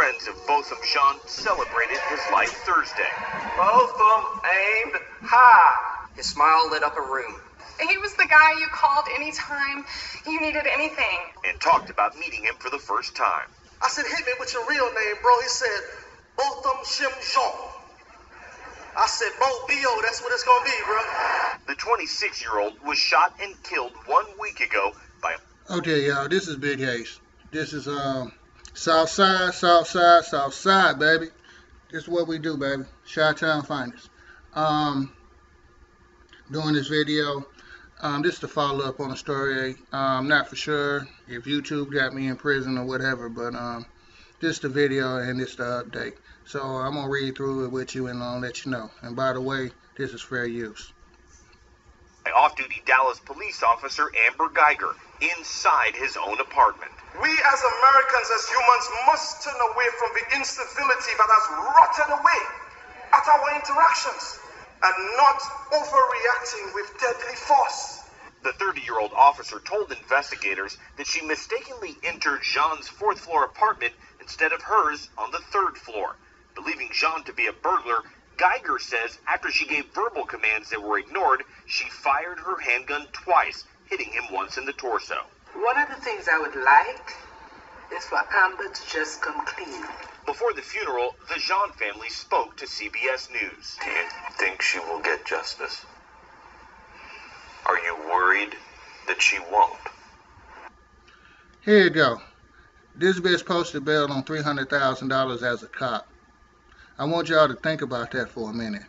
friends of Botham Jean celebrated his life Thursday. Botham aimed high. His smile lit up a room. He was the guy you called anytime you needed anything. And talked about meeting him for the first time. I said, hit me with your real name, bro. He said, Botham Jean. I said, Bo, B.O., that's what it's gonna be, bro. The 26-year-old was shot and killed 1 week ago by... Okay, y'all, this is Big Ace. This is South Side, baby. This is what we do, baby. Chi-Town Finest. Doing this video. This is to follow up on a story. Not for sure if YouTube got me in prison or whatever, but this is the video and this is the update. So I'm going to read through it with you and I'll let you know. And by the way, this is fair use. Off-duty Dallas police officer Amber Guyger inside his own apartment. We as Americans, as humans, must turn away from the incivility that has rotted away at our interactions and not overreacting with deadly force. The 30-year-old officer told investigators that she mistakenly entered Jean's fourth-floor apartment instead of hers on the third floor. Believing Jean to be a burglar, Guyger says after she gave verbal commands that were ignored, she fired her handgun twice, hitting him once in the torso. One of the things I would like is for Amber to just come clean. Before the funeral, the Jean family spoke to CBS News. Do you think she will get justice? Are you worried that she won't? Here you go. This bitch posted bail on $300,000 as a cop. I want y'all to think about that for a minute.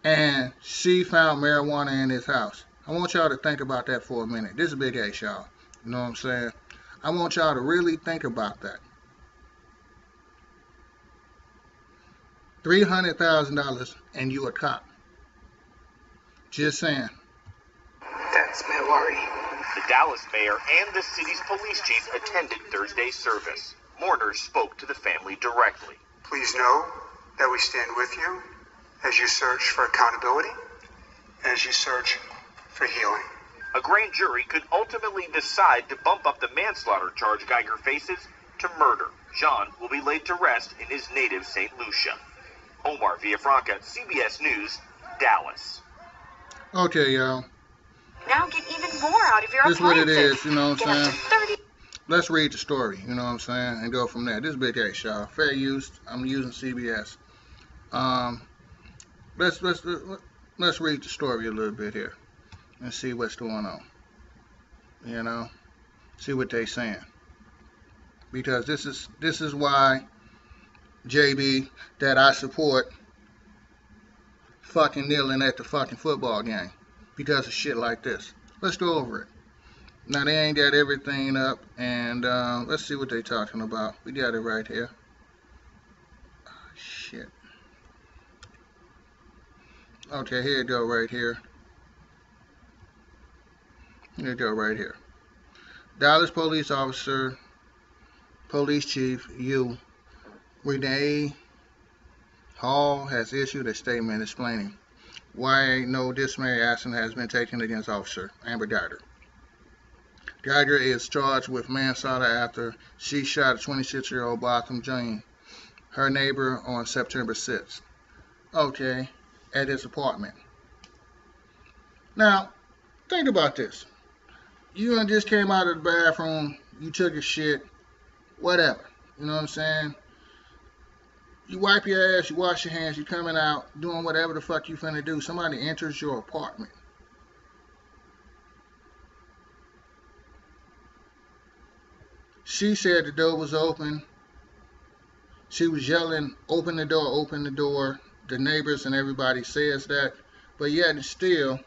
And she found marijuana in his house. I want y'all to think about that for a minute. This is Big Ace, y'all. You know what I'm saying? I want y'all to really think about that. $300,000 and you a cop. Just saying. That's my worry. The Dallas mayor and the city's police chief attended Thursday's service. Mourners spoke to the family directly. Please know that we stand with you as you search for accountability, as you search for healing. A grand jury could ultimately decide to bump up the manslaughter charge Guyger faces to murder. Jean will be laid to rest in his native St. Lucia. Omar Villafranca, CBS News, Dallas. Okay, y'all. Now get even more out of your This is what it appliances. is, you know what Get I'm up saying? to 30. Let's read the story, you know what I'm saying, and go from there. This is Big Ace, y'all. Fair use. I'm using CBS. Let's read the story a little bit here and see what's going on. You know, see what they saying. Because this is why JB that I support fucking kneeling at the fucking football game because of shit like this. Let's go over it. Now they ain't got everything up, and let's see what they talking about. We got it right here. Oh, shit. Okay, here it go right here. Here it go right here. Dallas police officer, police chief U. Renee Hall has issued a statement explaining why no disciplinary action has been taken against Officer Amber Guyger. Guyger is charged with manslaughter after she shot a 26-year-old Botham Jean, her neighbor, on September 6th. Okay, at his apartment. Now, think about this. You just came out of the bathroom, you took a shit, whatever. You know what I'm saying? You wipe your ass, you wash your hands, you coming out, doing whatever the fuck you finna do. Somebody enters your apartment. She said the door was open. She was yelling, open the door, open the door. The neighbors and everybody says that. But yet and still,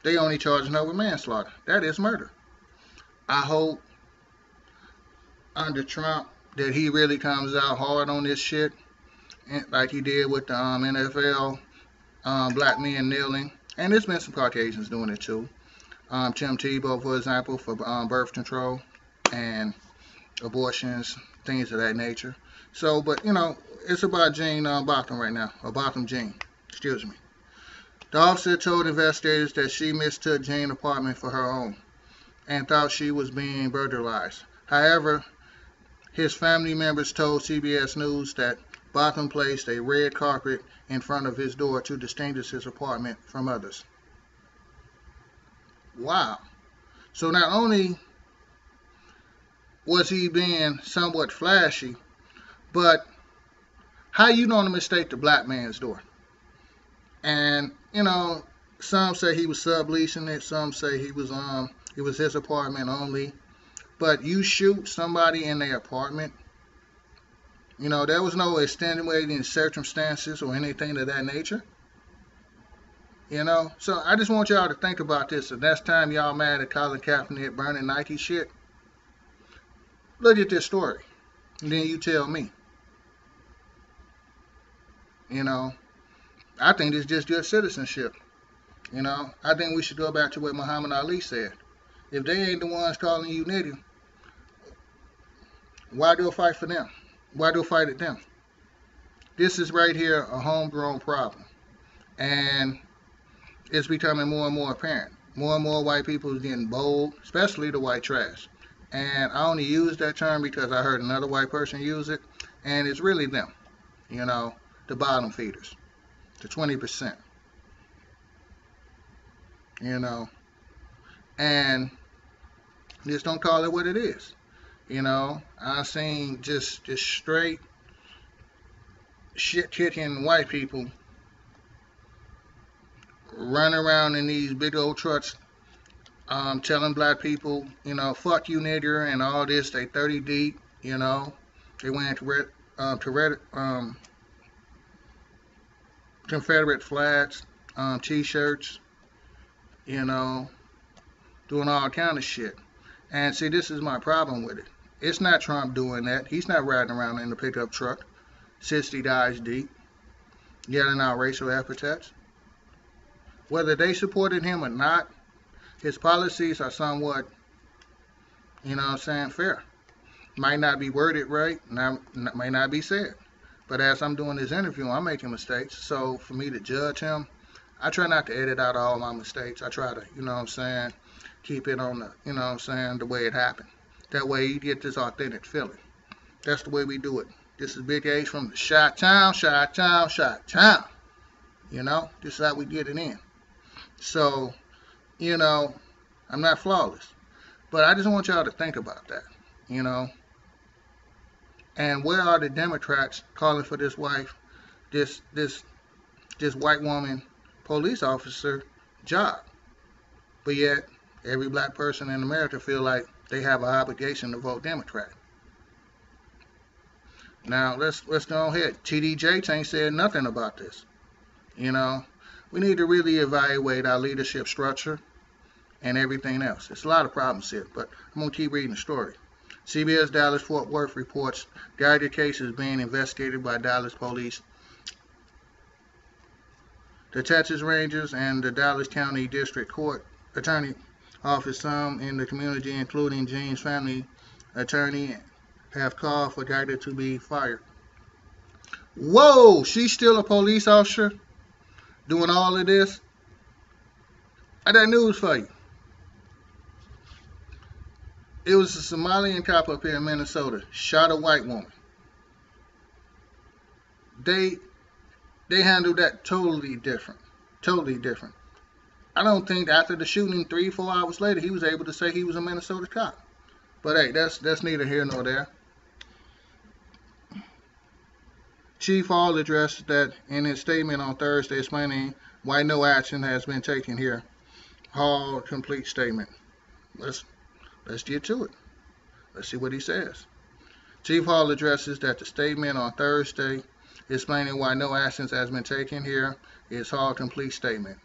they only charging her with manslaughter. That is murder. I hope under Trump that he really comes out hard on this shit, like he did with the NFL, black men kneeling. And there's been some Caucasians doing it too. Tim Tebow, for example, for birth control and abortions, things of that nature. So, but you know, it's about Jean Botham right now, or Botham Jean, excuse me. The officer told investigators that she mistook Jean's apartment for her own and thought she was being burglarized. However, His family members told CBS News that Botham placed a red carpet in front of his door to distinguish his apartment from others. Wow. So not only was he being somewhat flashy, but how you know to mistake the black man's door? And, you know, some say he was subleasing it, some say it was his apartment only. But you shoot somebody in their apartment, you know, there was no extenuating circumstances or anything of that nature. You know, so I just want y'all to think about this. The next time y'all mad at Colin Kaepernick burning Nike shit, look at this story, and then you tell me. You know, I think it's just good citizenship. You know, I think we should go back to what Muhammad Ali said. If they ain't the ones calling you nigga, why do a fight for them? Why do a fight at them? This is right here a homegrown problem. And it's becoming more and more apparent. More and more white people is getting bold, especially the white trash. And I only use that term because I heard another white person use it. And it's really them, you know, the bottom feeders, the 20%. You know, and just don't call it what it is. You know, I've seen just straight shit-kicking white people run around in these big old trucks telling black people, you know, fuck you nigger and all this. They 30 deep, you know. They wearing Confederate flags, t-shirts, you know, doing all kind of shit. And see, this is my problem with it. It's not Trump doing that. He's not riding around in the pickup truck, 60 guys deep, yelling out racial epithets. Whether they supported him or not, his policies are somewhat, you know what I'm saying, fair. Might not be worded right, might not be said. But as I'm doing this interview, I'm making mistakes. So for me to judge him, I try not to edit out all my mistakes. I try to, you know what I'm saying, keep it on the, you know what I'm saying, the way it happened. That way you get this authentic feeling. That's the way we do it. This is Big H from the Chi-Town. You know, this is how we get it in. So, you know, I'm not flawless. But I just want y'all to think about that, you know. And where are the Democrats calling for this white woman police officer job? But yet, every black person in America feel like they have an obligation to vote Democrat. Now, let's go ahead. TD Jakes ain't said nothing about this. You know, we need to really evaluate our leadership structure and everything else. There's a lot of problems here, but I'm going to keep reading the story. CBS Dallas-Fort Worth reports guyger case is being investigated by Dallas police. The Texas Rangers and the Dallas County District Court Attorney Office, some in the community, including Jean's family attorney, have called for guyger to be fired. Whoa, she's still a police officer doing all of this? I got news for you. It was a Somalian cop up here in Minnesota shot a white woman. They handled that totally different. Totally different. I don't think after the shooting 3-4 hours later he was able to say he was a Minnesota cop. But hey, that's neither here nor there. Chief Hall addressed that in his statement on Thursday, explaining why no action has been taken here. Hall complete statement. Let's get to it. Let's see what he says. Chief Hall addresses that the statement on Thursday, explaining why no actions has been taken here, is Hall complete statement.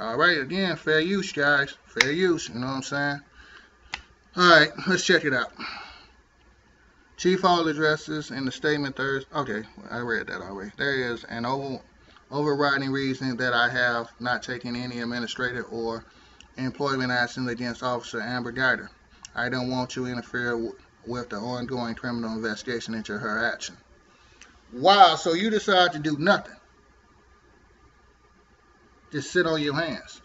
All right, again, fair use, guys. Fair use, you know what I'm saying? All right, let's check it out. Chief Hall addresses in the statement Thursday. Okay, I read that already. There is an overriding reason that I have not taken any administrative or employment actions against Officer Amber Guyger. I don't want to interfere with the ongoing criminal investigation into her action. Wow, so you decide to do nothing. Just sit on your hands.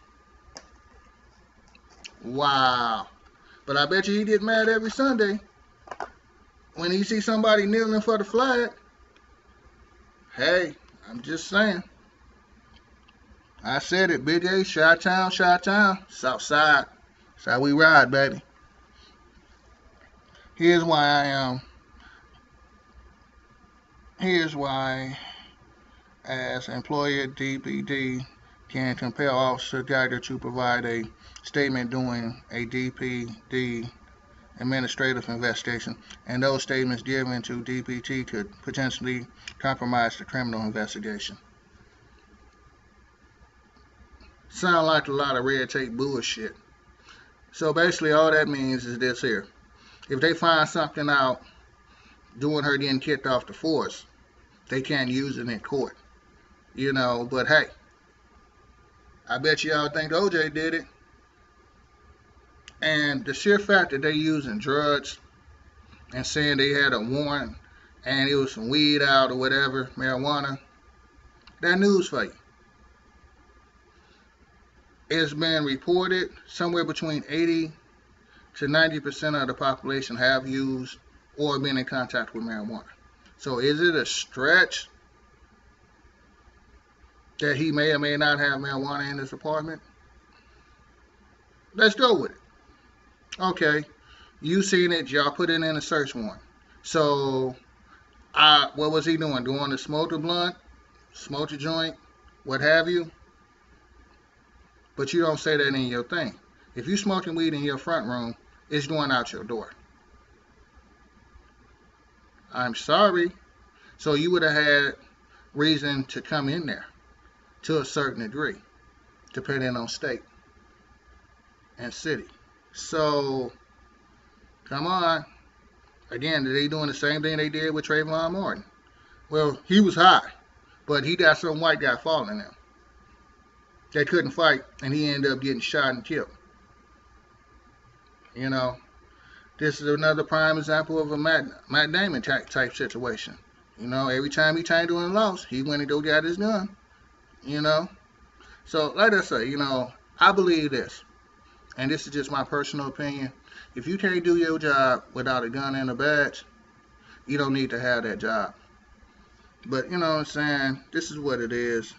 Wow. But I bet you he get mad every Sunday. when you see somebody kneeling for the flag, hey, I'm just saying. I said it, Big A, Chi-Town, South Side. That's how we ride, baby. Here's why as employer DPD can compel Officer Geiger to provide a statement during a DPD administrative investigation, and those statements given to DPT could potentially compromise the criminal investigation. Sound like a lot of red tape bullshit. So basically all that means is this here. If they find something out doing her getting kicked off the force, they can't use it in court. You know, but hey, I bet y'all think OJ did it. And the sheer fact that they using drugs and saying they had a warrant and it was some weed out or whatever, marijuana, that news for you. It's been reported somewhere between 80 to 90% of the population have used or been in contact with marijuana. So is it a stretch that he may or may not have marijuana in his apartment? Let's go with it. Okay, you seen it, y'all put it in a search warrant. So, what was he doing? Doing the smoke a blunt, smoke a joint, what have you? But you don't say that in your thing. If you smoking weed in your front room, it's going out your door. I'm sorry. So you would have had reason to come in there to a certain degree, depending on state and city. So, come on. Again, are they doing the same thing they did with Trayvon Martin? Well, he was high, but he got some white guy following him. They couldn't fight, and he ended up getting shot and killed. You know, this is another prime example of a Matt Damon type situation. You know, every time he tried to and lost, he went and go got his gun. You know, so like I say, you know, I believe this, and this is just my personal opinion. If you can't do your job without a gun and a badge, you don't need to have that job. But you know what I'm saying? This is what it is.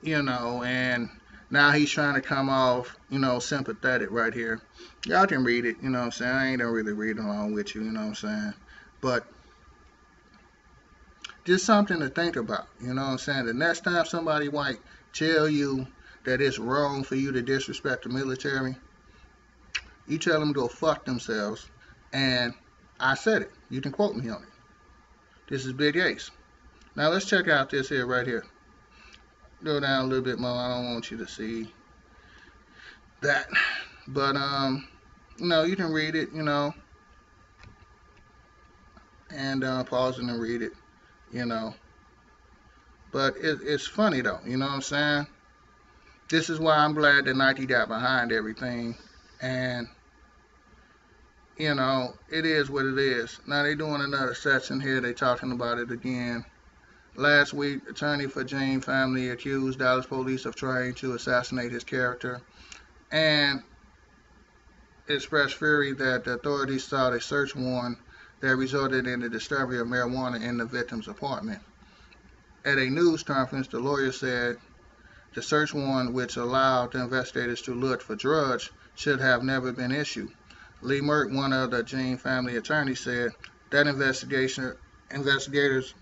You know, and now he's trying to come off, you know, sympathetic right here. Y'all can read it, you know what I'm saying? I ain't gonna really read along with you, you know what I'm saying? But just something to think about, you know what I'm saying? The next time somebody white tell you that it's wrong for you to disrespect the military, you tell them to go fuck themselves. And I said it. You can quote me on it. This is Big Ace. Now let's check out this here right here. Go down a little bit more. I don't want you to see that. But, you know, you can read it, you know. And pause it and read it, you know. But it's funny, though. You know what I'm saying? This is why I'm glad that Nike got behind everything. And, you know, it is what it is. Now they're doing another section here. They're talking about it again. Last week, attorney for Jane family accused Dallas police of trying to assassinate his character and expressed fury that the authorities sought a search warrant that resulted in the discovery of marijuana in the victim's apartment. At a news conference, the lawyer said the search warrant, which allowed the investigators to look for drugs, should have never been issued. Lee Merck, one of the Jane family attorneys, said that investigators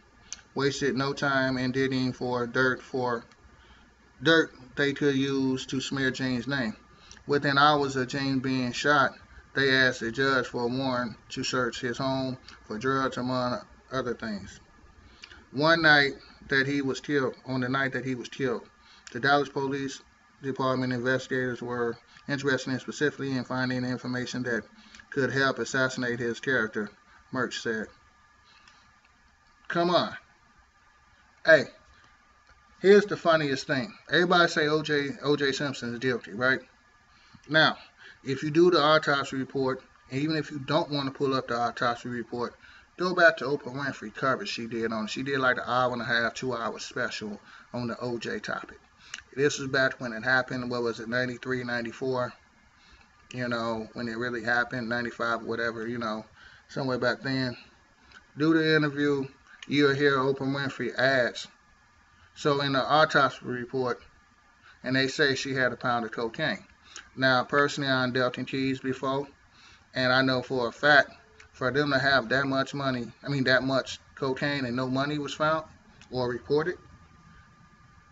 wasted no time in digging for dirt they could use to smear Jane's name. Within hours of Jane being shot, they asked the judge for a warrant to search his home for drugs, among other things. On the night that he was killed, the Dallas Police Department investigators were interested specifically in finding information that could help assassinate his character, Merck said. Come on. Hey, here's the funniest thing. Everybody say O.J. Simpson is guilty, right? Now, if you do the autopsy report, and even if you don't want to pull up the autopsy report, go back to Oprah Winfrey coverage she did on it. She did like an hour and a half, 2 hour special on the O.J. topic. This was back when it happened. What was it, 93, 94? You know, when it really happened, 95, whatever, you know. somewhere back then. Do the interview, you'll hear Oprah Winfrey ads. So in the autopsy report, and they say she had a pound of cocaine. Now, personally, I dealt in keys before, and I know for a fact, for them to have that much money, that much cocaine and no money was found or reported,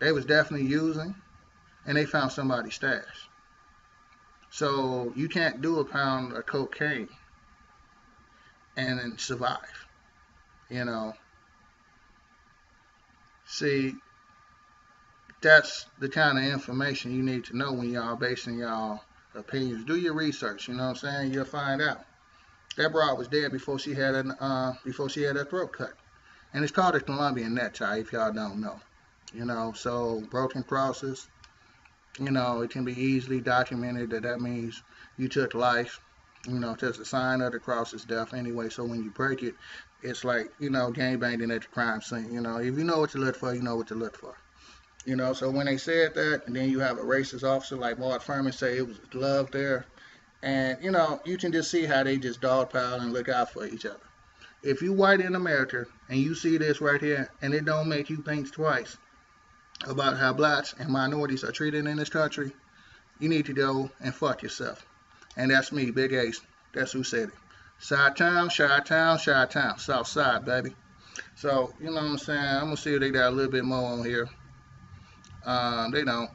they was definitely using, and they found somebody's stash. So you can't do a pound of cocaine and then survive, you know. See, that's the kind of information you need to know when y'all basing y'all opinions. Do your research, you know what I'm saying? You'll find out. That broad was dead before she had her throat cut. And it's called a Colombian necktie, if y'all don't know. You know, so broken crosses, you know, it can be easily documented that means you took life. You know, just a sign of the cross is death anyway. So when you break it, it's like, you know, gangbanging at the crime scene. You know, if you know what to look for, you know what to look for. You know, so when they said that, and then you have a racist officer like Ward Furman say it was love there, and, you know, you can just see how they just dogpile and look out for each other. If you white in America, and you see this right here, and it don't make you think twice about how blacks and minorities are treated in this country, you need to go and fuck yourself. And that's me, Big Ace. That's who said it. Chi-town, Chi-town, Chi-town. South side, baby. So, you know what I'm saying? I'm going to see if they got a little bit more on here. They don't.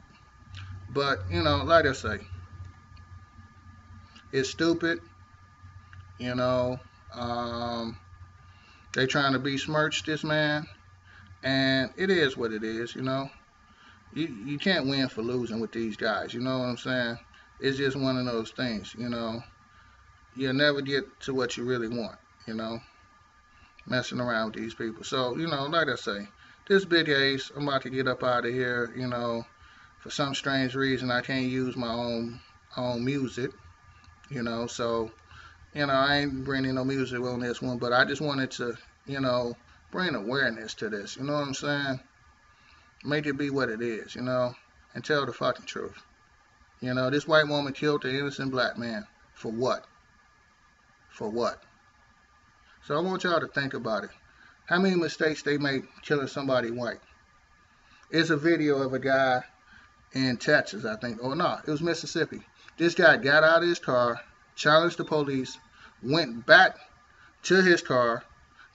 But, you know, like I say, it's stupid. You know, they trying to besmirch this man. And it is what it is, you know. You can't win for losing with these guys, you know what I'm saying? It's just one of those things, you know. You'll never get to what you really want, you know, messing around with these people. So, you know, like I say, this Big Ace, I'm about to get up out of here, you know. For some strange reason, I can't use my own music, you know. So, you know, I ain't bringing no music on this one, but I just wanted to, you know, bring awareness to this, you know what I'm saying? Make it be what it is, you know, and tell the fucking truth. You know, this white woman killed an innocent black man. For what? For what? So I want y'all to think about it. How many mistakes they make killing somebody white? It's a video of a guy in Texas, I think. Oh, no, it was Mississippi. This guy got out of his car, challenged the police, went back to his car,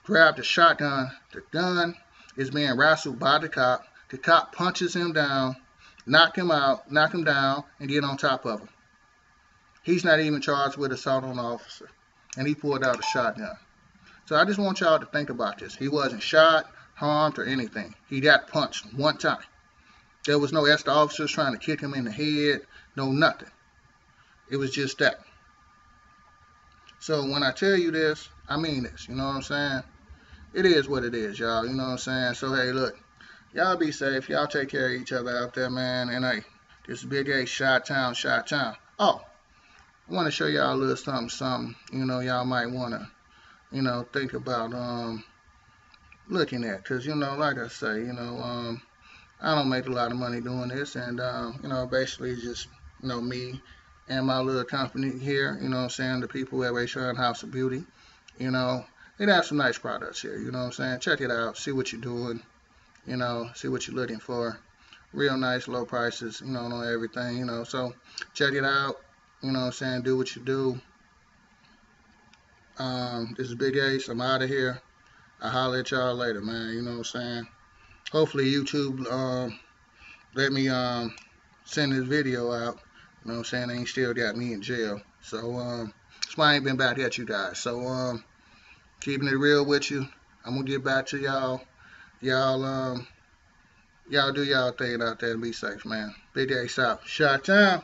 grabbed a shotgun. The gun is being wrestled by the cop. The cop punches him down, knock him down, and get on top of him. He's not even charged with assault on the officer. And he pulled out a shotgun. So I just want y'all to think about this. He wasn't shot, harmed, or anything. He got punched one time. There was no extra officers trying to kick him in the head. No nothing. It was just that. So when I tell you this, I mean this. You know what I'm saying? It is what it is, y'all. You know what I'm saying? So, hey, look. Y'all be safe. Y'all take care of each other out there, man. And, hey, this is Big A, Chi-town, Chi-town. Oh, I want to show y'all a little something, you know, y'all might want to, you know, think about looking at. Because, you know, like I say, you know, I don't make a lot of money doing this. And, you know, basically just, you know, me and my little company here, you know what I'm saying, the people at Rayshon House of Beauty, you know, they have some nice products here, you know what I'm saying. Check it out. See what you're doing. You know, see what you're looking for. Real nice, low prices, you know, on everything, you know. So, check it out. You know what I'm saying? Do what you do. This is Big Ace. I'm out of here. I'll holler at y'all later, man. You know what I'm saying? Hopefully, YouTube let me send this video out. You know what I'm saying? They ain't still got me in jail. So, that's why I ain't been back at you guys. So, keeping it real with you. I'm going to get back to y'all. Y'all do y'all thing out there and be safe, man. Big Ace out. Chi-town.